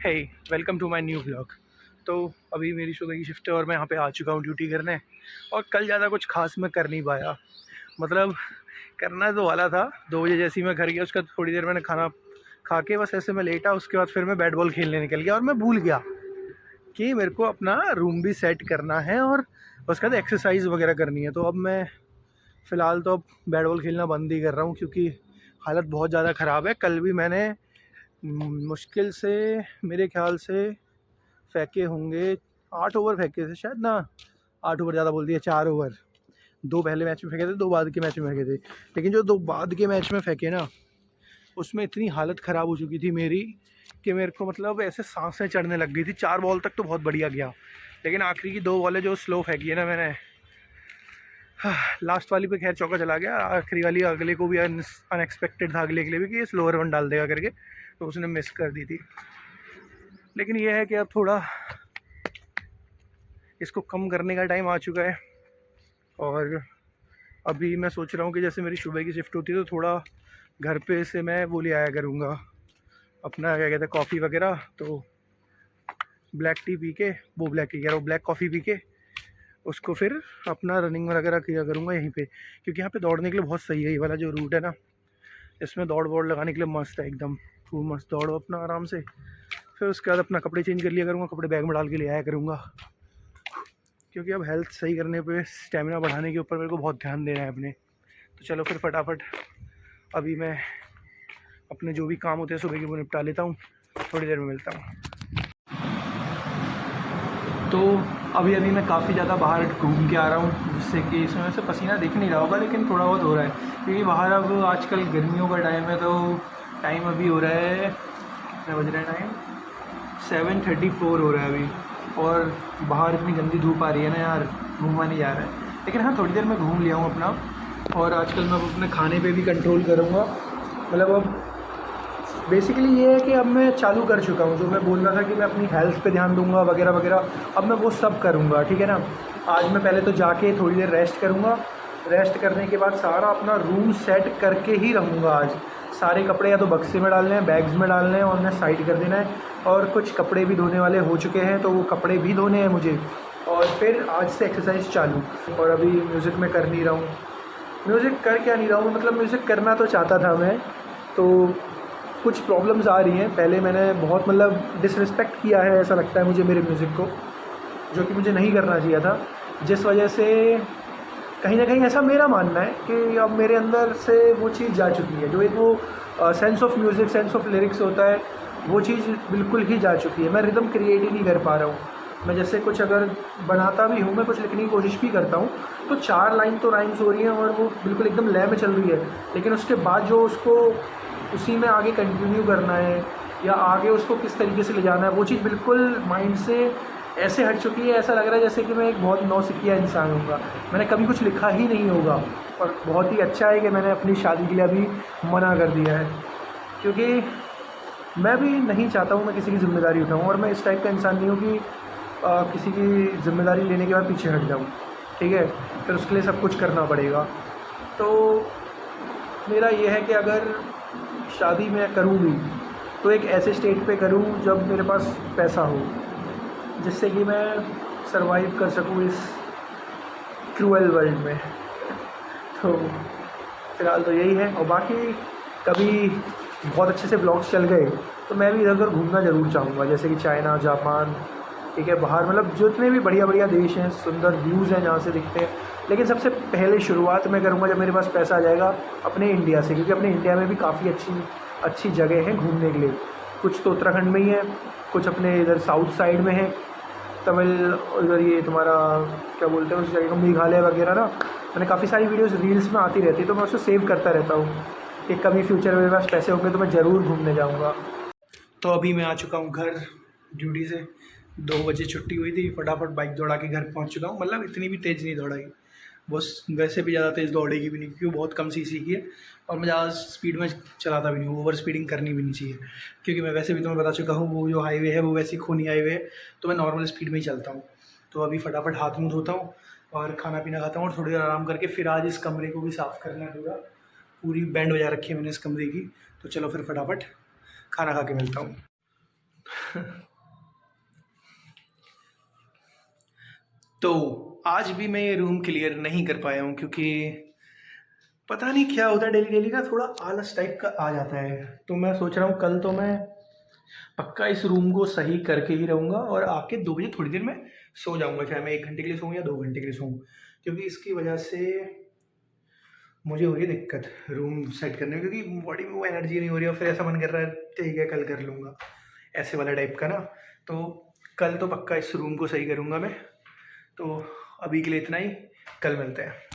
Hey welcome to my new vlog. तो अभी मेरी सुबह की शिफ्ट है और मैं यहाँ पे आ चुका हूँ ड्यूटी करने। और कल ज़्यादा कुछ खास मैं कर नहीं पाया। मतलब करना तो वाला था, 2 बजे जैसे ही मैं घर गया उसका थोड़ी देर मैंने खाना खा के बस ऐसे मैं लेटा। उसके बाद फिर मैं बैट बॉल खेलने निकल गया और मैं भूल गया कि मेरे को अपना रूम भी सेट करना है और उसके बाद एक्सरसाइज वगैरह करनी है। तो अब मैं फ़िलहाल तो अब बैट बॉल खेलना बंद ही कर रहा हूँ क्योंकि हालत बहुत ज़्यादा ख़राब है। कल भी मैंने मुश्किल से, मेरे ख्याल से फेंके होंगे 8 ओवर फेंके थे शायद ना। 8 ओवर ज़्यादा बोल दिया, 4 ओवर। 2 पहले मैच में फेंके थे, 2 बाद के मैच में फेंके थे। लेकिन जो 2 बाद के मैच में फेंके ना, उसमें इतनी हालत ख़राब हो चुकी थी मेरी कि मेरे को मतलब ऐसे सांसें चढ़ने लग गई थी। 4 बॉल तक तो बहुत बढ़िया गया, लेकिन आखिरी की 2 बॉलें जो स्लो फेंकी है ना मैंने, लास्ट वाली पे खैर चौका चला गया। आखिरी वाली अगले को भी अनएक्सपेक्टेड था, अगले के लिए भी कि ये स्लोअर वन डाल देगा करके, तो उसने मिस कर दी थी। लेकिन ये है कि अब थोड़ा इसको कम करने का टाइम आ चुका है। और अभी मैं सोच रहा हूँ कि जैसे मेरी सुबह की शिफ्ट होती है तो थोड़ा घर पे से मैं वो ले आया करूँगा अपना, क्या कहते हैं, कॉफ़ी वगैरह। तो ब्लैक टी पी के, वो ब्लैक टी कह रहा हूँ, ब्लैक कॉफ़ी पी के उसको फिर अपना रनिंग वगैरह किया करूँगा यहीं पे, क्योंकि यहाँ पे दौड़ने के लिए बहुत सही है। ये वाला जो रूट है ना, इसमें दौड़ वौड़ लगाने के लिए मस्त है एकदम। खूब मस्त दौड़ो अपना आराम से। फिर उसके बाद अपना कपड़े चेंज कर लिया करूँगा, कपड़े बैग में डाल के ले आया करूँगा, क्योंकि अब हेल्थ सही करने पे, स्टेमिना बढ़ाने के ऊपर मेरे को बहुत ध्यान देना है अपने। तो चलो फिर फटाफट अभी मैं अपने जो भी काम होते हैं सुबह के वो निपटा लेता हूँ। थोड़ी देर में मिलता हूँ। तो अभी मैं काफ़ी ज़्यादा बाहर घूम के आ रहा हूँ, जिससे कि इसमें से पसीना दिख नहीं रहा होगा लेकिन थोड़ा बहुत हो रहा है, क्योंकि बाहर अब आजकल गर्मियों का टाइम है। तो टाइम अभी हो रहा है, कितना बज रहा है टाइम, 7:34 हो रहा है अभी। और बाहर इतनी गंदी धूप आ रही है ना यार, घूमा नहीं जा रहा है। लेकिन हाँ, थोड़ी देर में घूम लिया हूँ अपना। और आजकल मैं अपने खाने पे भी कंट्रोल करूँगा। मतलब अब बेसिकली ये है कि अब मैं चालू कर चुका हूँ, जो मैं बोल रहा था कि मैं अपनी हेल्थ पे ध्यान दूंगा वगैरह वगैरह, अब मैं वो सब करूँगा, ठीक है ना। आज मैं पहले तो जाके थोड़ी देर रेस्ट करूँगा। रेस्ट करने के बाद सारा अपना रूम सेट करके ही रहूँगा आज। सारे कपड़े या तो बक्से में डालने हैं, बैग्स में डालने हैं और उन्हें साइड कर देना है। और कुछ कपड़े भी धोने वाले हो चुके हैं, तो वो कपड़े भी धोने हैं मुझे। और फिर आज से एक्सरसाइज चालू। और अभी म्यूज़िक में कर नहीं रहा हूँ। म्यूज़िक कर क्या नहीं रहा हूँ, मतलब म्यूज़िक करना तो चाहता था मैं, तो कुछ प्रॉब्लम्स आ रही हैं। पहले मैंने बहुत मतलब डिसरिस्पेक्ट किया है, ऐसा लगता है मुझे, मेरे म्यूज़िक को, जो कि मुझे नहीं करना चाहिए था। जिस वजह से कहीं ना कहीं ऐसा मेरा मानना है कि अब मेरे अंदर से वो चीज़ जा चुकी है, जो एक वो sense of music, sense of lyrics होता है, वो चीज़ बिल्कुल ही जा चुकी है। मैं रिदम क्रिएट ही नहीं कर पा रहा हूँ। मैं जैसे कुछ अगर बनाता भी हूँ, मैं कुछ लिखने की कोशिश भी करता हूँ, तो 4 लाइन तो राइम्स हो रही हैं और वो बिल्कुल एकदम लय में चल रही है, लेकिन उसके बाद जो उसको उसी में आगे कंटिन्यू करना है या आगे उसको किस तरीके से ले जाना है, वो चीज़ बिल्कुल माइंड से ऐसे हट चुकी है। ऐसा लग रहा है जैसे कि मैं एक बहुत नौसिखिया इंसान हूँगा, मैंने कभी कुछ लिखा ही नहीं होगा। और बहुत ही अच्छा है कि मैंने अपनी शादी के लिए अभी मना कर दिया है, क्योंकि मैं भी नहीं चाहता हूँ मैं किसी की ज़िम्मेदारी उठाऊँ। और मैं इस टाइप का इंसान नहीं हूँ कि किसी की ज़िम्मेदारी लेने के बाद पीछे हट जाऊँ, ठीक है, फिर उसके लिए सब कुछ करना पड़ेगा। तो मेरा ये है कि अगर शादी मैं करूँ भी तो एक ऐसे स्टेट पे करूँ जब मेरे पास पैसा हो, जिससे कि मैं सरवाइव कर सकूँ इस क्रूअल वर्ल्ड में। तो फ़िलहाल तो यही है। और बाकी कभी बहुत अच्छे से ब्लॉग्स चल गए तो मैं भी इधर उधर घूमना ज़रूर चाहूँगा, जैसे कि चाइना, जापान, ठीक है, बाहर, मतलब जितने भी बढ़िया बढ़िया देश हैं, सुंदर व्यूज़ हैं जहाँ से दिखते हैं। लेकिन सबसे पहले शुरुआत मैं करूँगा जब मेरे पास पैसा आ जाएगा अपने इंडिया से, क्योंकि अपने इंडिया में भी काफ़ी अच्छी अच्छी जगह हैं घूमने के लिए। कुछ तो उत्तराखंड में ही है, कुछ अपने इधर साउथ साइड में है, तमिल, इधर ये तुम्हारा क्या बोलते हैं उस जगह को, मेघालय वगैरह ना। मैंने काफ़ी सारी वीडियोस रील्स में आती रहती है, तो मैं उसको सेव करता रहता हूँ कि कभी फ्यूचर में मेरे पास पैसे होंगे तो मैं ज़रूर घूमने जाऊँगा। तो अभी मैं आ चुका हूँ घर ड्यूटी से। 2 बजे छुट्टी हुई थी, फटाफट बाइक दौड़ा के घर पहुँच चुका हूँ। मतलब इतनी भी तेज़ नहीं दौड़ाई, बस वैसे भी ज़्यादा तेज़ दौड़ेगी भी नहीं, क्योंकि वो बहुत कम सीसी की है और मैं ज़्यादा स्पीड में चलाता भी नहीं हूँ। ओवर स्पीडिंग करनी भी नहीं चाहिए, क्योंकि मैं वैसे भी तुम्हें बता चुका हूँ, वो जो हाईवे है वो वैसी खूनी हाईवे है, तो मैं नॉर्मल स्पीड में ही चलता हूँ। तो अभी फटाफट हाथ मुँह धोता हूँ और खाना पीना खाता हूँ और थोड़ी देर आराम करके फिर आज इस कमरे को भी साफ़ करना है पूरा। पूरी बैंड बजा रखी है मैंने इस कमरे की। तो चलो फिर फटाफट खाना खा के मिलता हूँ। तो आज भी मैं ये रूम क्लियर नहीं कर पाया हूँ क्योंकि पता नहीं क्या होता है, डेली डेली ना थोड़ा आलस टाइप का आ जाता है। तो मैं सोच रहा हूँ कल तो मैं पक्का इस रूम को सही करके ही रहूँगा और आके 2 बजे थोड़ी देर में सो जाऊँगा, चाहे मैं 1 घंटे के लिए सोऊँ या 2 घंटे के लिए सोऊँ, क्योंकि इसकी वजह से मुझे हो रही है दिक्कत रूम सेट करने में, क्योंकि बॉडी में वो एनर्जी नहीं हो रही है और फिर ऐसा मन कर रहा है ठीक है कल कर लूँगा, ऐसे वाला टाइप का ना। तो कल तो पक्का इस रूम को सही करूँगा मैं। तो अभी के लिए इतना ही, कल मिलते हैं।